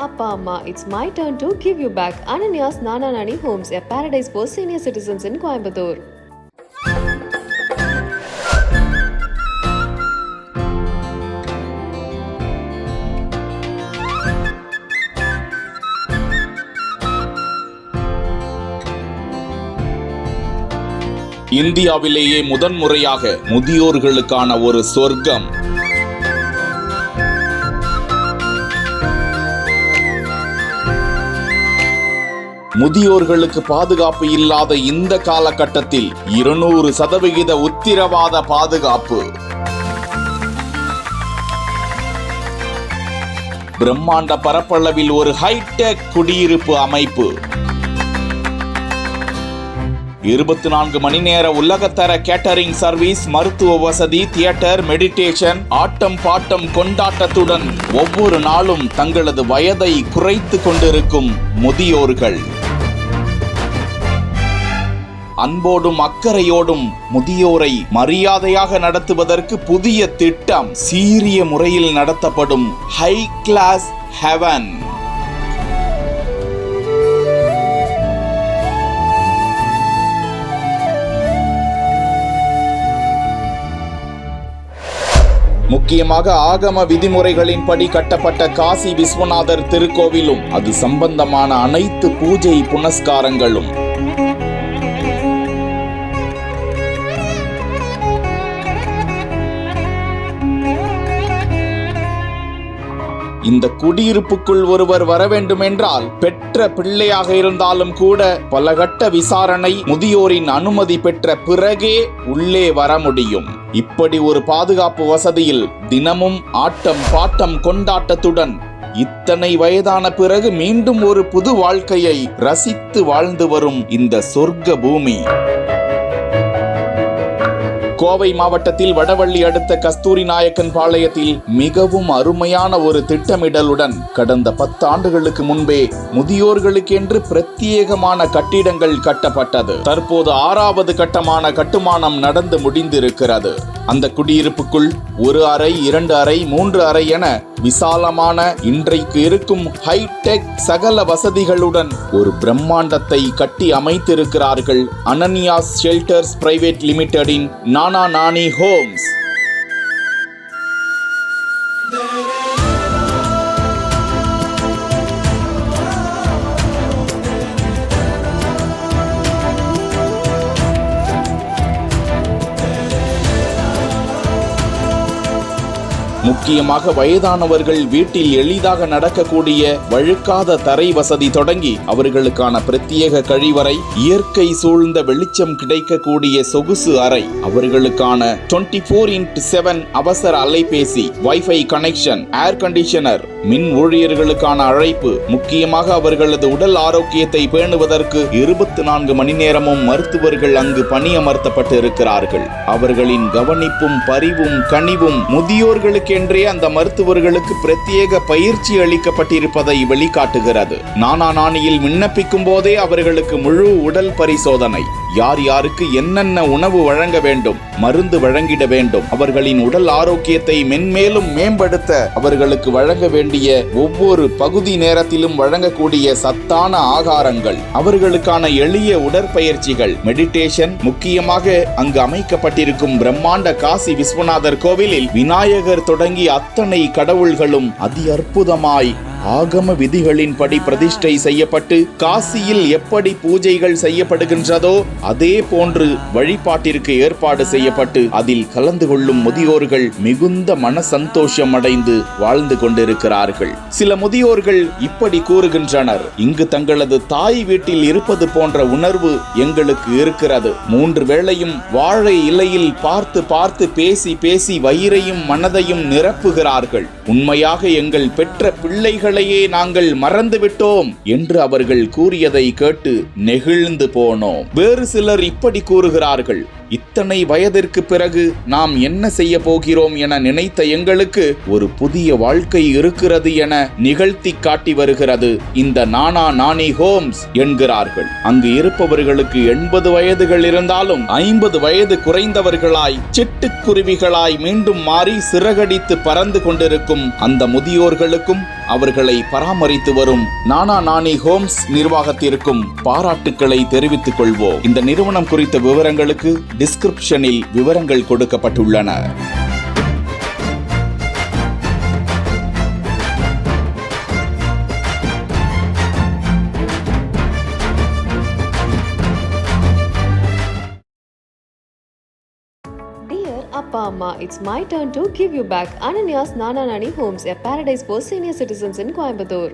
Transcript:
Appa Amma, it's my turn to give you back. Ananya's Nana Nani Homes, a paradise for senior citizens in Coimbatore. இந்தியாவிலேயே முதன்முறையாக முதியோர்களுக்கான ஒரு சொர்க்கம். முதியோர்களுக்கு பாதுகாப்பு இல்லாத இந்த காலகட்டத்தில் 200% உத்திரவாத பாதுகாப்பு. பிரம்மாண்ட பரப்பளவில் ஒரு ஹைடெக் குடியிருப்பு அமைப்பு. 24 மணி நேர உலகத்தர கேட்டரிங் சர்வீஸ், மருத்துவ வசதி, தியேட்டர், மெடிடேஷன், ஆட்டம் பாட்டம் கொண்டாட்டத்துடன் ஒவ்வொரு நாளும் தங்களது வயதை குறைத்து கொண்டிருக்கும் முதியோர்கள். அன்போடும் அக்கறையோடும் முதியோரை மரியாதையாக நடத்துவதற்கு புதிய திட்டம். சீரிய முறையில் நடத்தப்படும் ஹை கிளாஸ் ஹெவன். முக்கியமாக ஆகம விதிமுறைகளின்படி கட்டப்பட்ட காசி விஸ்வநாதர் திருக்கோவிலும் அது சம்பந்தமான அனைத்து பூஜை புனஸ்காரங்களும். இந்த குடியிருப்புக்குள் ஒருவர் வர வேண்டும் என்றால் பெற்ற பிள்ளையாக இருந்தாலும் கூட பலகட்ட விசாரணை, முதியோரின் அனுமதி பெற்ற பிறகே உள்ளே வர முடியும். இப்படி ஒரு பாதுகாப்பு வசதியில் தினமும் ஆட்டம் பாட்டம் கொண்டாட்டத்துடன் இத்தனை வயதான பிறகு மீண்டும் ஒரு புது வாழ்க்கையை ரசித்து வாழ்ந்து வரும் இந்த சொர்க்க பூமி. கோவை மாவட்டத்தில் வடவள்ளி அடுத்த கஸ்தூரி நாயக்கன் பாளையத்தில் மிகவும் அருமையான ஒரு திட்டமிடலுடன் கடந்த 10 ஆண்டுகளுக்கு முன்பே முதியோர்களுக்கென்று பிரத்யேகமான கட்டிடங்கள் கட்டப்பட்டது. தற்போது 6வது கட்டமான கட்டுமானம் நடந்து முடிந்திருக்கிறது. அந்த குடியிருப்புக்குள் 1 அறை, 2 அறை, 3 அறை என விசாலமான இன்றைக்கு இருக்கும் ஹைடெக் சகல வசதிகளுடன் ஒரு பிரம்மாண்டத்தை கட்டி அமைத்திருக்கிறார்கள் அனன்யாஸ் ஷெல்டர்ஸ் பிரைவேட் லிமிடெடின் நானா நானி ஹோம்ஸ். முக்கியமாக வயதானவர்கள் வீட்டில் எளிதாக நடக்கக்கூடிய வழுக்காத தரை வசதி தொடங்கி அவர்களுக்கான பிரத்யேக கழிவறை, இயற்கை சூழ்ந்த வெளிச்சம் கிடைக்கக்கூடிய சொகுசு அறை, அவர்களுக்கான 24x7 அவசர அலைபேசி, வைஃபை கனெக்ஷன், ஏர் கண்டிஷனர், மின் ஊழியர்களுக்கான அழைப்பு, முக்கியமாக அவர்களது உடல் ஆரோக்கியத்தை பேணுவதற்கு 24 மணி நேரமும் மருத்துவர்கள் அங்கு பணியமர்த்தப்பட்டு இருக்கிறார்கள். அவர்களின் கவனிப்பும் பரிவும் கனிவும் முதியோர்களுக்கென்றே அந்த மருத்துவர்களுக்கு பிரத்யேக பயிற்சி அளிக்கப்பட்டிருப்பதை வெளிக்காட்டுகிறது. நானா நானியில் விண்ணப்பிக்கும் போதே அவர்களுக்கு முழு உடல் பரிசோதனை, யார் யாருக்கு என்னென்ன உணவு வழங்க வேண்டும், மருந்து வழங்கிட வேண்டும், அவர்களின் உடல் ஆரோக்கியத்தை மென்மேலும் மேம்படுத்த அவர்களுக்கு வழங்க வேண்டிய ஒவ்வொரு பகுதி நேரத்திலும் வழங்கக்கூடிய சத்தான ஆகாரங்கள், அவர்களுக்கான எளிய உடற்பயிற்சிகள், மெடிடேஷன், முக்கியமாக அங்கு அமைக்கப்பட்டிருக்கும் பிரம்மாண்ட காசி விஸ்வநாதர் கோவிலில் விநாயகர் தொடங்கி அத்தனை கடவுள்களும் அதி அற்புதமாய் ஆகம விதிகளின்படி பிரதிஷ்டை செய்யப்பட்டு காசியில் எப்படி பூஜைகள் செய்யப்படுகின்றதோ அதே போன்று வழிபாட்டிற்கு ஏற்பாடு செய்யப்பட்டு அதில் கலந்து கொள்ளும் முதியோர்கள் மிகுந்த மன சந்தோஷம் அடைந்து வாழ்ந்து கொண்டிருக்கிறார்கள். சில முதியோர்கள் இப்படி கூறுகின்றனர், இங்கு தங்களது தாய் வீட்டில் இருப்பது போன்ற உணர்வு எங்களுக்கு இருக்கிறது. 3 வேளையும் வாழை இலையில் பார்த்து பார்த்து பேசி பேசி வயிறையும் மனதையும் நிரப்புகிறார்கள். உண்மையாக எங்கள் பெற்ற பிள்ளைகளையே நாங்கள் மறந்துவிட்டோம் என்று அவர்கள் கூறியதை கேட்டு நெகிழ்ந்து போனோம். வேறு சிலர் இப்படி கூறுகிறார்கள், இத்தனை வயதிற்கு பிறகு நாம் என்ன செய்ய போகிறோம் என நினைத்த எங்களுக்கு ஒரு புதிய வாழ்க்கை இருக்கிறது என நிகழ்த்தி காட்டி வருகிறது இந்த நானா நானி ஹோம்ஸ் என்கிறார்கள். அங்கு இருப்பவர்களுக்கு 80 வயதுகள் இருந்தாலும் 50 வயது குறைந்தவர்களாய் சிட்டுக்குருவிகளாய் மீண்டும் மாறி சிறகடித்து பறந்து கொண்டிருக்கும் அந்த முதியோர்களுக்கும் அவர்களை பராமரித்து வரும் நானா நானி ஹோம்ஸ் நிர்வாகத்திற்கும் பாராட்டுக்களை தெரிவித்துக் கொள்வோம். இந்த நிறுவனம் குறித்த விவரங்களுக்கு டிஸ்கிரிப்ஷனில் விவரங்கள் கொடுக்கப்பட்டுள்ளன. Dear Appa Amma, it's my turn to give you back Ananya's Nana Nani Homes, a paradise for senior citizens in Coimbatore.